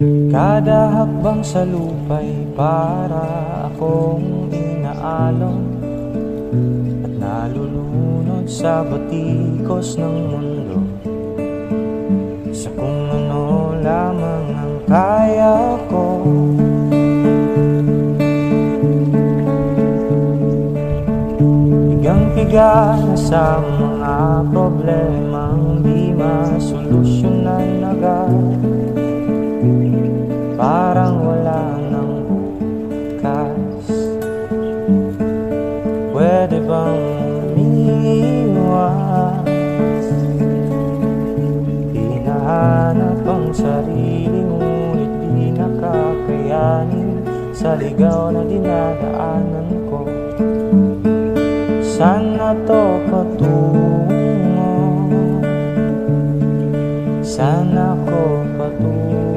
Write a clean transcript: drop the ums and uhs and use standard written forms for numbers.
Kada hakbang sa lupa'y para akong inaalon at nalulunod sa batikos ng mundo, sa kung ano lamang ang kaya ko. Higang-higa na sa mga problemang di masolusyonan agad, parang wala nang bukas. Pwede bang umiwas? Hinahanap ang sarili ngunit di nakakayanin sa ligaw na dinadaanan ko. Saan na to patungo? Saan ako